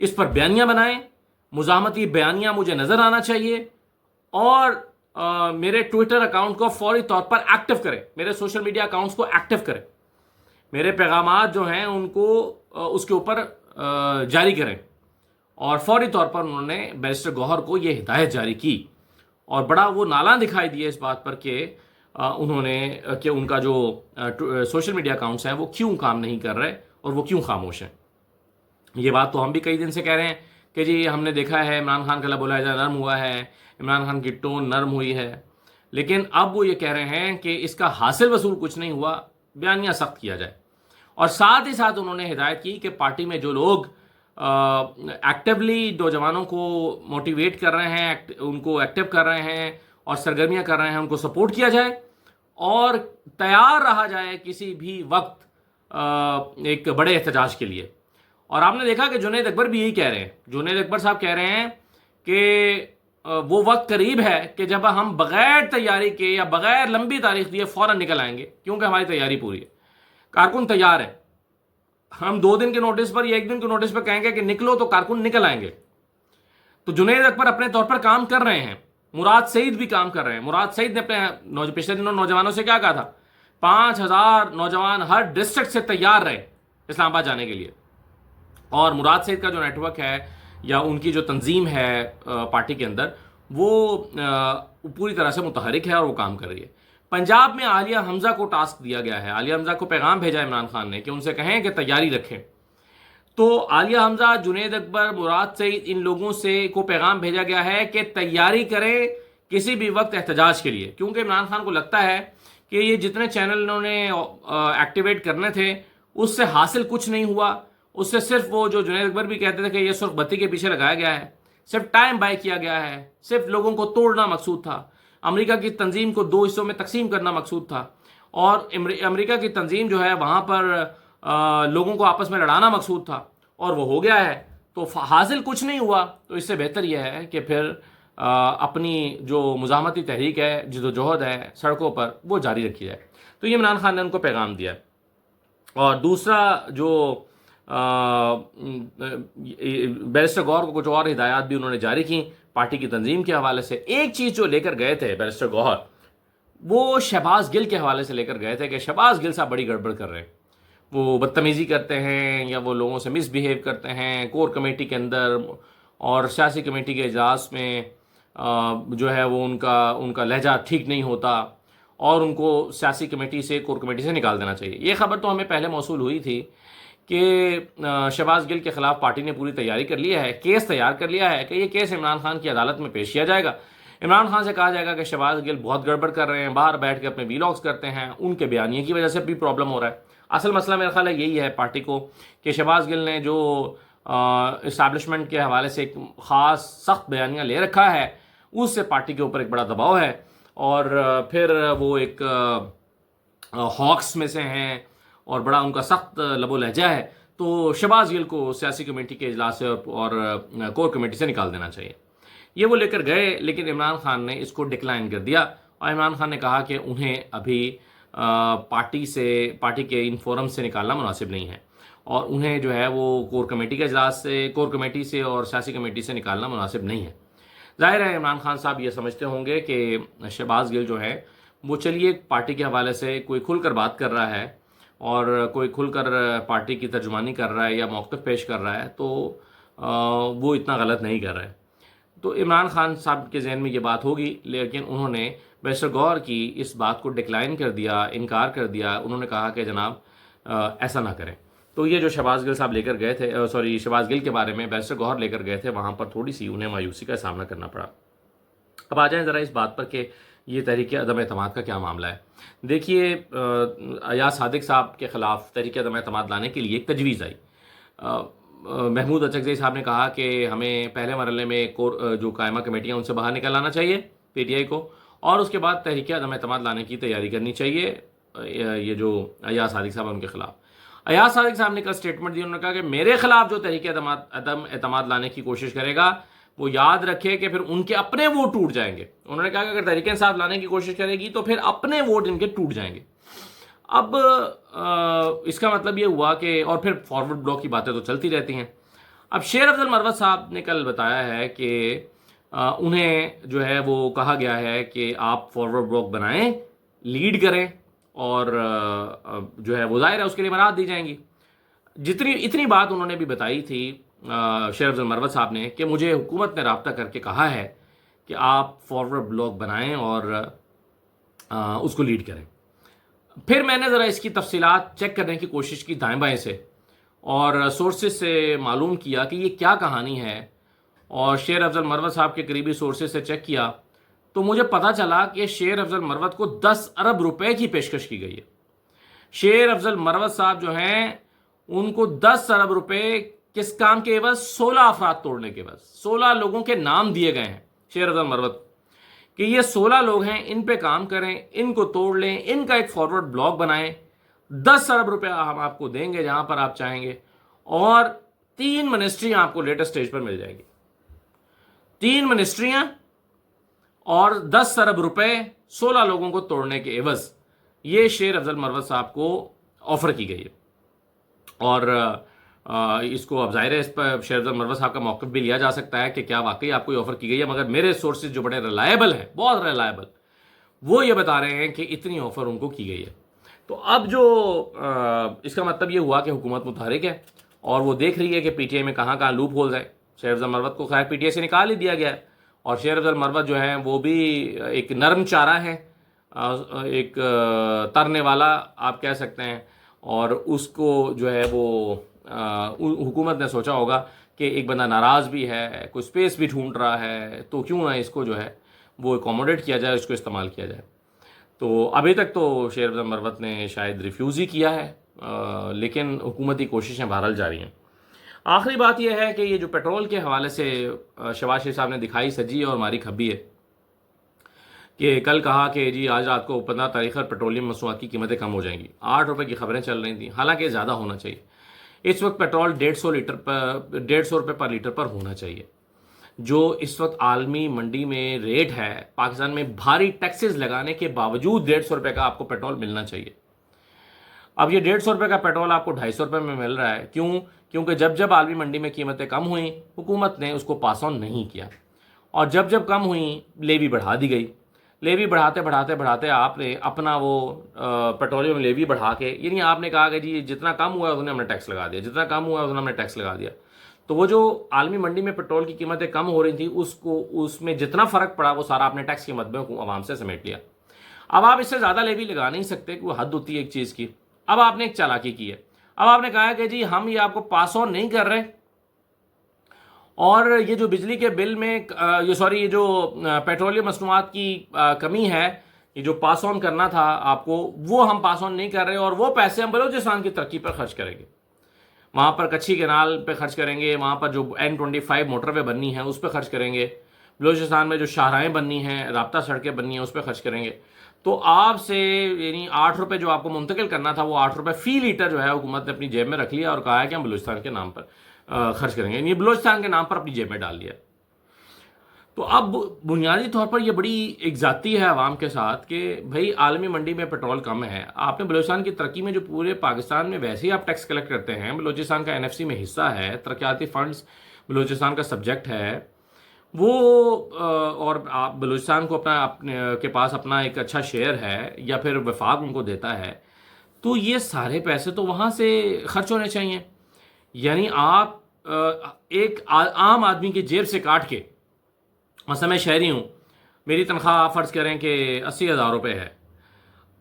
اس پر بیانیہ بنائیں، مزاحمتی بیانیہ مجھے نظر آنا چاہیے، اور میرے ٹویٹر اکاؤنٹ کو فوری طور پر ایکٹیو کریں، میرے سوشل میڈیا اکاؤنٹس کو ایکٹیو کریں، میرے پیغامات جو ہیں ان کو اس کے اوپر جاری کریں۔ اور فوری طور پر انہوں نے بیرسٹر گوہر کو یہ ہدایت جاری کی، اور بڑا وہ نالاں دکھائی دیا اس بات پر کہ انہوں نے کہ ان کا جو سوشل میڈیا اکاؤنٹس ہیں وہ کیوں کام نہیں کر رہے اور وہ کیوں خاموش ہیں۔ یہ بات تو ہم بھی کئی دن سے کہہ رہے ہیں کہ جی ہم نے دیکھا ہے عمران خان کا لب و لہجہ نرم ہوا ہے، عمران خان کی ٹون نرم ہوئی ہے، لیکن اب وہ یہ کہہ رہے ہیں کہ اس کا حاصل وصول کچھ نہیں ہوا، بیانیہ سخت کیا جائے۔ اور ساتھ ہی ساتھ انہوں نے ہدایت کی کہ پارٹی میں جو لوگ ایکٹیولی نوجوانوں کو موٹیویٹ کر رہے ہیں، ان کو ایکٹیو کر رہے ہیں اور سرگرمیاں کر رہے ہیں، ان کو سپورٹ کیا جائے اور تیار رہا جائے کسی بھی وقت ایک بڑے احتجاج کے لیے۔ اور آپ نے دیکھا کہ جنید اکبر بھی یہی کہہ رہے ہیں، جنید اکبر صاحب کہہ رہے ہیں کہ وہ وقت قریب ہے کہ جب ہم بغیر تیاری کے یا بغیر لمبی تاریخ دیے فوراً نکل آئیں گے، کیونکہ ہماری تیاری پوری ہے، کارکن تیار ہے۔ ہم 2 دن کے نوٹس پر یا 1 دن کے نوٹس پر کہیں گے کہ نکلو تو کارکن نکل آئیں گے۔ تو جنید اکبر اپنے طور پر کام کر رہے ہیں، مراد سعید بھی کام کر رہے ہیں۔ مراد سعید نے اپنے پچھلے دنوں نوجوانوں سے کیا کہا تھا؟ 5000 نوجوان ہر ڈسٹرکٹ سے تیار رہے اسلام آباد جانے کے لیے۔ اور مراد سعید کا جو نیٹ ورک ہے یا ان کی جو تنظیم ہے پارٹی کے اندر، وہ پوری طرح سے متحرک ہے اور وہ کام کر رہی ہے۔ پنجاب میں عالیہ حمزہ کو ٹاسک دیا گیا ہے، عالیہ حمزہ کو پیغام بھیجا عمران خان نے کہ ان سے کہیں کہ تیاری رکھیں۔ تو عالیہ حمزہ، جنید اکبر، مراد سعید، ان لوگوں سے کو پیغام بھیجا گیا ہے کہ تیاری کریں کسی بھی وقت احتجاج کے لیے، کیونکہ عمران خان کو لگتا ہے کہ یہ جتنے چینل انہوں نے ایکٹیویٹ کرنے تھے اس سے حاصل کچھ نہیں ہوا، اس سے صرف وہ جو جنید اکبر بھی کہتے تھے کہ یہ سرخ بتی کے پیچھے لگایا گیا ہے، صرف ٹائم بائی کیا گیا ہے، صرف لوگوں کو توڑنا مقصود تھا، امریکہ کی تنظیم کو 2 حصوں میں تقسیم کرنا مقصود تھا، اور امریکہ کی تنظیم جو ہے وہاں پر لوگوں کو آپس میں لڑانا مقصود تھا، اور وہ ہو گیا ہے۔ تو حاصل کچھ نہیں ہوا، تو اس سے بہتر یہ ہے کہ پھر اپنی جو مزاحمتی تحریک ہے، جدوجہد ہے سڑکوں پر، وہ جاری رکھی جائے۔ تو یہ عمران خان نے ان کو پیغام دیا۔ اور دوسرا جو بیرسٹر گوہر کو کچھ اور ہدایات بھی انہوں نے جاری کی پارٹی کی تنظیم کے حوالے سے۔ ایک چیز جو لے کر گئے تھے بیرسٹر گوہر، وہ شہباز گل کے حوالے سے لے کر گئے تھے کہ شہباز گل صاحب بڑی گڑبڑ کر رہے ہیں، وہ بدتمیزی کرتے ہیں یا وہ لوگوں سے مس بیہیو کرتے ہیں کور کمیٹی کے اندر، اور سیاسی کمیٹی کے اجلاس میں جو ہے وہ ان کا لہجہ ٹھیک نہیں ہوتا، اور ان کو سیاسی کمیٹی سے، کور کمیٹی سے نکال دینا چاہیے۔ یہ خبر تو ہمیں پہلے موصول ہوئی تھی کہ شہباز گل کے خلاف پارٹی نے پوری تیاری کر لیا ہے، کیس تیار کر لیا ہے کہ یہ کیس عمران خان کی عدالت میں پیش کیا جائے گا۔ عمران خان سے کہا جائے گا کہ شہباز گل بہت گڑبڑ کر رہے ہیں، باہر بیٹھ کے اپنے ویلاگز کرتے ہیں، ان کے بیانیے کی وجہ سے بھی پرابلم ہو رہا ہے۔ اصل مسئلہ میرا خیال ہے یہی ہے پارٹی کو کہ شہباز گل نے جو اسٹیبلشمنٹ کے حوالے سے ایک خاص سخت بیانیہ لے رکھا ہے، اس سے پارٹی کے اوپر ایک بڑا دباؤ ہے، اور پھر وہ ایک ہاکس میں سے ہیں اور بڑا ان کا سخت لب و لہجہ ہے، تو شہباز گل کو سیاسی کمیٹی کے اجلاس سے اور کور کمیٹی سے نکال دینا چاہیے۔ یہ وہ لے کر گئے، لیکن عمران خان نے اس کو ڈکلائن کر دیا، اور عمران خان نے کہا کہ انہیں ابھی پارٹی کے ان فورم سے نکالنا مناسب نہیں ہے، اور انہیں جو ہے وہ کور کمیٹی کے اجلاس سے، کور کمیٹی سے اور سیاسی کمیٹی سے نکالنا مناسب نہیں ہے۔ ظاہر ہے عمران خان صاحب یہ سمجھتے ہوں گے کہ شہباز گل جو ہے وہ چلیے پارٹی کے حوالے سے کوئی کھل کر بات کر رہا ہے اور کوئی کھل کر پارٹی کی ترجمانی کر رہا ہے یا موقف پیش کر رہا ہے، تو وہ اتنا غلط نہیں کر رہے۔ تو عمران خان صاحب کے ذہن میں یہ بات ہوگی، لیکن انہوں نے بیرسٹر گوہر کی اس بات کو ڈکلائن کر دیا، انکار کر دیا۔ انہوں نے کہا کہ جناب ایسا نہ کریں۔ تو یہ جو شہباز گل صاحب لے کر گئے تھے، شہباز گل کے بارے میں بیرسٹر گوہر لے کر گئے تھے، وہاں پر تھوڑی سی انہیں مایوسی کا سامنا کرنا پڑا۔ اب آ جائیں ذرا اس بات پر کہ یہ تحریک عدم اعتماد کا کیا معاملہ ہے۔ دیکھیے، ایاز صادق صاحب کے خلاف تحریک عدم اعتماد لانے کے لیے ایک تجویز آئی۔ محمود اچکزئی صاحب نے کہا کہ ہمیں پہلے مرحلے میں جو قائمہ کمیٹیاں ان سے باہر نکل آنا چاہیے پی ٹی آئی کو، اور اس کے بعد تحریک عدم اعتماد لانے کی تیاری کرنی چاہیے یہ جو ایاز صادق صاحب ان کے خلاف۔ ایاز صادق صاحب نے کل اسٹیٹمنٹ دی، انہوں نے کہا کہ میرے خلاف جو تحریک عدم اعتماد لانے کی کوشش کرے گا وہ یاد رکھے کہ پھر ان کے اپنے ووٹ ٹوٹ جائیں گے۔ انہوں نے کہا کہ اگر تحریک انصاف لانے کی کوشش کرے گی تو پھر اپنے ووٹ ان کے ٹوٹ جائیں گے۔ اب اس کا مطلب یہ ہوا کہ، اور پھر فارورڈ بلاک کی باتیں تو چلتی رہتی ہیں۔ اب شیر افضل مروت صاحب نے کل بتایا ہے کہ انہیں جو ہے وہ کہا گیا ہے کہ آپ فارورڈ بلاک بنائیں، لیڈ کریں، اور جو ہے وہ ظاہر ہے اس کے لیے برات دی جائیں گی. اتنی بات انہوں نے بھی بتائی تھی شیر افضل مروت صاحب نے کہ مجھے حکومت نے رابطہ کر کے کہا ہے کہ آپ فارورڈ بلاک بنائیں اور اس کو لیڈ کریں. پھر میں نے ذرا اس کی تفصیلات چیک کرنے کی کوشش کی دائیں بائیں سے، اور سورسز سے معلوم کیا کہ یہ کیا کہانی ہے، اور شیر افضل مروت صاحب کے قریبی سورسز سے چیک کیا تو مجھے پتہ چلا کہ شیر افضل مروت کو 10 ارب روپے کی پیشکش کی گئی ہے. شیر افضل مروت صاحب جو ہیں ان کو 10 ارب روپے کس کام کے عوض؟ 16 افراد توڑنے کے عوض. 16 لوگوں کے نام دیے گئے ہیں شیر افضل مروت کہ یہ 16 لوگ ہیں، ان پہ کام کریں، ان کو توڑ لیں، ان کا ایک فارورڈ بلاک بنائیں، 10 ارب روپے ہم آپ کو دیں گے جہاں پر آپ چاہیں گے، اور 3 منسٹریاں آپ کو لیٹسٹ سٹیج پر مل جائیں گی. 3 منسٹریاں اور 10 ارب روپے 16 لوگوں کو توڑنے کے عوض، یہ شیر افضل مروت صاحب کو آفر کی گئی ہے. اور اس کو اب ظاہر ہے اس پر شیر افضل مروت صاحب کا موقف بھی لیا جا سکتا ہے کہ کیا واقعی آپ کو یہ آفر کی گئی ہے، مگر میرے سورسز جو بڑے ریلائبل ہیں، بہت ریلائبل، وہ یہ بتا رہے ہیں کہ اتنی آفر ان کو کی گئی ہے. تو اب جو اس کا مطلب یہ ہوا کہ حکومت متحرک ہے اور وہ دیکھ رہی ہے کہ پی ٹی آئی میں کہاں کہاں لوپ ہولز ہیں. شیر افضل مروت کو خیر پی ٹی آئی سے نکال ہی دیا گیا ہے، اور شیر افضل مروت جو ہیں وہ بھی ایک نرم چارہ ہے، ایک ترنے والا آپ کہہ سکتے ہیں. اور اس کو جو ہے وہ حکومت نے سوچا ہوگا کہ ایک بندہ ناراض بھی ہے، کوئی سپیس بھی ڈھونڈ رہا ہے، تو کیوں نہ اس کو جو ہے وہ اکوموڈیٹ کیا جائے، اس کو استعمال کیا جائے. تو ابھی تک تو شیر افضل مروت نے شاید ریفیوز ہی کیا ہے، لیکن حکومتی کوششیں بہرحال جاری ہیں. آخری بات یہ ہے کہ یہ جو پیٹرول کے حوالے سے شہباز شریف صاحب نے دکھائی سجی اور ماری کھبی ہے کہ کل کہا کہ جی آج رات کو 15 تاریخ پر پیٹرولیم مصنوعات کی قیمتیں کم ہو جائیں گی. 8 روپے کی خبریں چل رہی تھیں، حالانکہ زیادہ ہونا چاہیے. اس وقت پیٹرول 150 روپے پر لیٹر پر ہونا چاہیے. جو اس وقت عالمی منڈی میں ریٹ ہے، پاکستان میں بھاری ٹیکسز لگانے کے باوجود 150 روپے کا آپ کو پیٹرول ملنا چاہیے. اب یہ 150 روپے کا پیٹرول آپ کو 250 روپے میں مل رہا ہے. کیونکہ جب عالمی منڈی میں قیمتیں کم ہوئیں حکومت نے اس کو پاس آن نہیں کیا، اور جب کم ہوئیں لیوی بڑھا دی گئی. لیوی بڑھاتے آپ نے اپنا وہ پیٹرولیم لیوی بڑھا کے، یعنی آپ نے کہا کہ جی جتنا کم ہوا ہے انہوں نے ہم نے ٹیکس لگا دیا، جتنا کم ہوا ہے انہوں نے ہم نے ٹیکس لگا دیا. تو وہ جو عالمی منڈی میں پیٹرول کی قیمتیں کم ہو رہی تھیں اس میں جتنا فرق پڑا وہ سارا آپ نے ٹیکس کے مدبے کو عوام سے سمیٹ لیا. اب آپ اس سے زیادہ لیوی لگا نہیں سکتے کہ وہ حد ہوتی ہے ایک چیز کی. اب آپ نے ایک چالاکی کی ہے، اب آپ نے کہا کہ جی ہم یہ آپ کو پاس آن نہیں کر رہے، اور یہ جو بجلی کے بل میں یہ جو پیٹرولیم مصنوعات کی کمی ہے، یہ جو پاس آن کرنا تھا آپ کو، وہ ہم پاس آن نہیں کر رہے، اور وہ پیسے ہم بلوچستان کی ترقی پر خرچ کریں گے. وہاں پر کچھی کینال پہ خرچ کریں گے، وہاں پر جو N25 موٹر وے بننی ہے اس پہ خرچ کریں گے، بلوچستان میں جو شاہراہیں بننی ہیں، رابطہ سڑکیں بننی ہیں اس پہ خرچ کریں گے. تو آپ سے یعنی 8 روپے جو آپ کو منتقل کرنا تھا، وہ 8 روپے فی لیٹر جو ہے حکومت نے اپنی جیب میں رکھ لیا اور کہا ہے کہ ہم بلوچستان کے نام پر خرچ کریں گے، یعنی بلوچستان کے نام پر اپنی جیب میں ڈال لیا. تو اب بنیادی طور پر یہ بڑی ایک ذاتی ہے عوام کے ساتھ کہ بھائی عالمی منڈی میں پیٹرول کم ہے، آپ نے بلوچستان کی ترقی میں جو پورے پاکستان میں ویسے ہی آپ ٹیکس کلیکٹ کرتے ہیں، بلوچستان کا NFC میں حصہ ہے، ترقیاتی فنڈز بلوچستان کا سبجیکٹ ہے وہ، اور آپ بلوچستان کو اپنے کے پاس اپنا ایک اچھا شیئر ہے یا پھر وفاق ان کو دیتا ہے، تو یہ سارے پیسے تو وہاں سے خرچ ہونے چاہیے. یعنی آپ ایک عام آدمی کی جیب سے کاٹ کے، مثلا میں شہری ہوں، میری تنخواہ فرض کریں کہ 80,000 روپے ہے،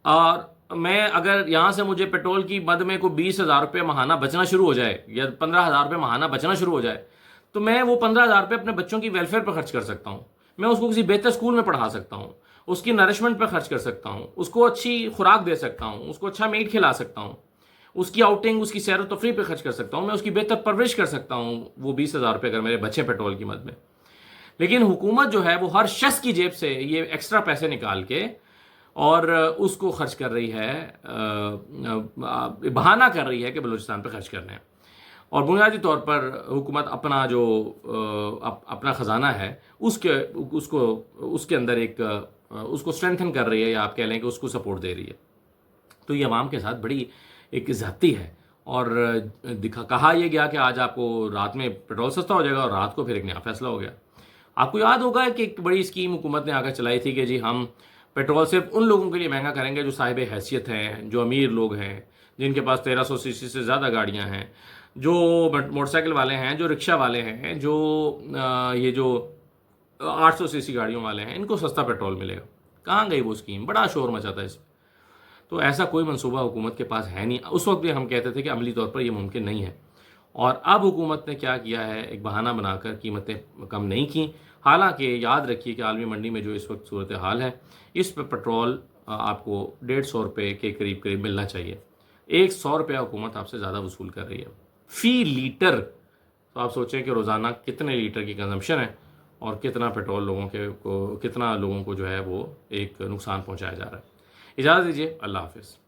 اور میں اگر یہاں سے مجھے پیٹرول کی مد میں کوئی 20,000 روپے ماہانہ بچنا شروع ہو جائے یا 15,000 روپے ماہانہ بچنا شروع ہو جائے، تو میں وہ 15,000 روپے اپنے بچوں کی ویلفیئر پہ خرچ کر سکتا ہوں. میں اس کو کسی بہتر اسکول میں پڑھا سکتا ہوں، اس کی نرشمنٹ پہ خرچ کر سکتا ہوں، اس کو اچھی خوراک دے سکتا ہوں، اس کو اچھا میٹ کھلا سکتا ہوں، اس کی آؤٹنگ، اس کی سیر و تفریح پہ خرچ کر سکتا ہوں، میں اس کی بہتر پرورش کر سکتا ہوں وہ 20,000 روپے اگر میرے بچے پیٹرول کی مد میں. لیکن حکومت جو ہے وہ ہر شخص کی جیب سے یہ ایکسٹرا پیسے نکال کے اور اس کو خرچ کر رہی ہے، بہانہ کر رہی ہے کہ بلوچستان پہ خرچ کرنے ہیں. اور بنیادی طور پر حکومت اپنا جو اپنا خزانہ ہے اس کے اندر ایک اس کو اسٹرینتھن کر رہی ہے، یا آپ کہہ لیں کہ اس کو سپورٹ دے رہی ہے. تو یہ عوام کے ساتھ بڑی ایک زیادتی ہے، اور کہا یہ گیا کہ آج آپ کو رات میں پیٹرول سستا ہو جائے گا، اور رات کو پھر ایک نیا فیصلہ ہو گیا۔ آپ کو یاد ہوگا کہ ایک بڑی اسکیم حکومت نے آ کر چلائی تھی کہ جی ہم پیٹرول صرف ان لوگوں کے لیے مہنگا کریں گے جو صاحب حیثیت ہیں، جو امیر لوگ ہیں، جن کے پاس 1300 سی سی سے زیادہ گاڑیاں ہیں، جو موٹر سائیکل والے ہیں، جو رکشہ والے ہیں، جو یہ جو 800 سی سی گاڑیوں والے ہیں، ان کو سستا پیٹرول ملے گا۔ کہاں گئی وہ اسکیم؟ بڑا شور مچا تھا اس پہ۔ تو ایسا کوئی منصوبہ حکومت کے پاس ہے نہیں۔ اس وقت بھی ہم کہتے تھے کہ عملی طور پر یہ ممکن نہیں ہے، اور اب حکومت نے کیا کیا ہے، ایک بہانہ بنا کر قیمتیں کم نہیں کیں۔ حالانکہ یاد رکھیے کہ عالمی منڈی میں جو اس وقت صورتحال ہے، اس پہ پیٹرول آپ کو 150 روپے کے قریب قریب ملنا چاہیے۔ 100 روپیہ حکومت آپ سے زیادہ وصول کر رہی ہے فی لیٹر۔ تو آپ سوچیں کہ روزانہ کتنے لیٹر کی کنزمپشن ہے، اور کتنا پیٹرول کتنا لوگوں کو جو ہے وہ ایک نقصان پہنچایا جا رہا ہے۔ اجازت دیجیے، اللہ حافظ۔